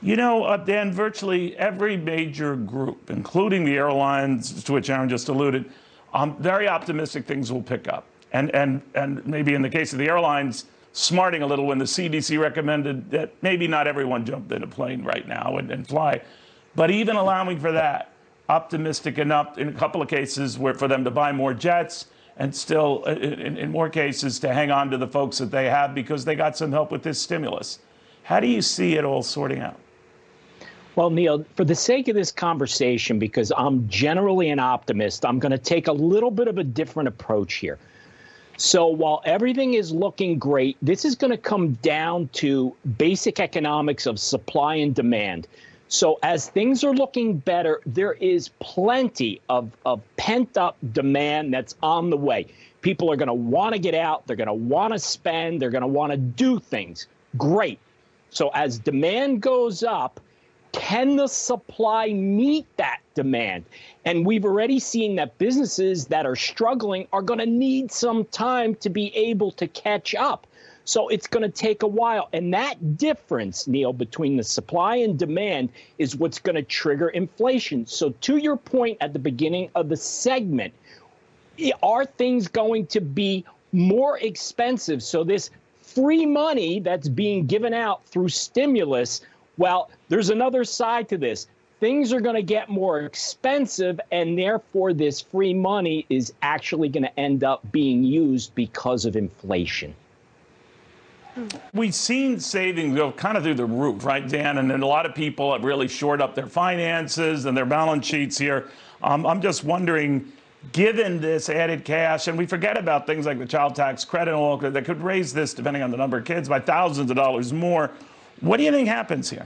Dan, virtually every major group, including the airlines, to which Erin just alluded, very optimistic things will pick up. And maybe in the case of the airlines, smarting a little when the CDC recommended that maybe not everyone jump in a plane right now and fly. But even allowing for that, optimistic enough in a couple of cases where for them to buy more jets and still, in more cases, to hang on to the folks that they have because they got some help with this stimulus. How do you see it all sorting out? Well, Neil, for the sake of this conversation, because I'm generally an optimist, I'm going to take a little bit of a different approach here. So while everything is looking great, this is going to come down to basic economics of supply and demand. So as things are looking better, there is plenty of pent-up demand that's on the way. People are going to want to get out. They're going to want to spend. They're going to want to do things. Great. So as demand goes up, can the supply meet that demand? And we've already seen that businesses that are struggling are going to need some time to be able to catch up. So it's going to take a while. And that difference, Neil, between the supply and demand is what's going to trigger inflation. So to your point at the beginning of the segment, are things going to be more expensive? So this free money that's being given out through stimulus, well, there's another side to this. Things are going to get more expensive, and therefore this free money is actually going to end up being used because of inflation. We've seen savings go kind of through the roof, right, Dan? And then a lot of people have really shored up their finances and their balance sheets here. I'm just wondering, given this added cash, and we forget about things like the child tax credit and all that could raise this, depending on the number of kids, by thousands of dollars more. What do you think happens here?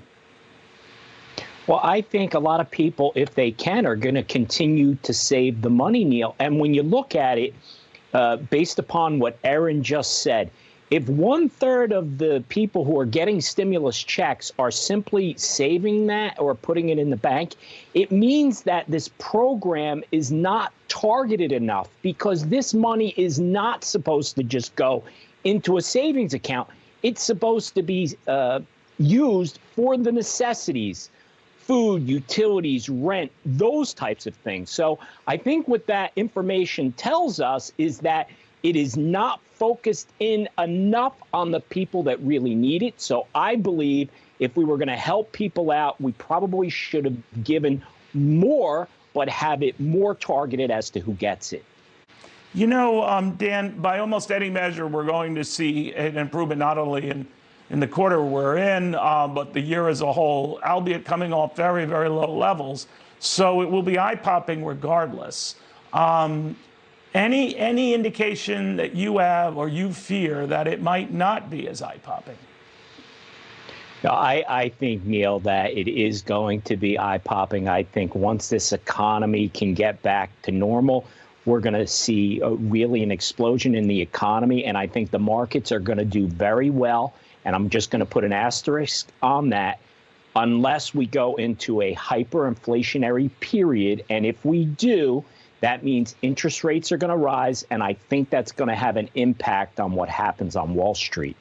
Well, I think a lot of people, if they can, are going to continue to save the money, Neil. And when you look at it, based upon what Erin just said, if 1/3 of the people who are getting stimulus checks are simply saving that or putting it in the bank, it means that this program is not targeted enough, because this money is not supposed to just go into a savings account. It's supposed to be used for the necessities, food, utilities, rent, those types of things. So I think what that information tells us is that it is not focused in enough on the people that really need it. So I believe if we were going to help people out, we probably should have given more, but have it more targeted as to who gets it. Dan, by almost any measure, we're going to see an improvement not only in the quarter we're in, but the year as a whole, albeit coming off very, very low levels. So it will be eye-popping regardless. Any indication that you have or you fear that it might not be as eye-popping? No, I think, Neil, that it is going to be eye-popping. I think once this economy can get back to normal, we're going to see really an explosion in the economy. And I think the markets are going to do very well. And I'm just going to put an asterisk on that, unless we go into a hyperinflationary period. And if we do, that means interest rates are going to rise. And I think that's going to have an impact on what happens on Wall Street.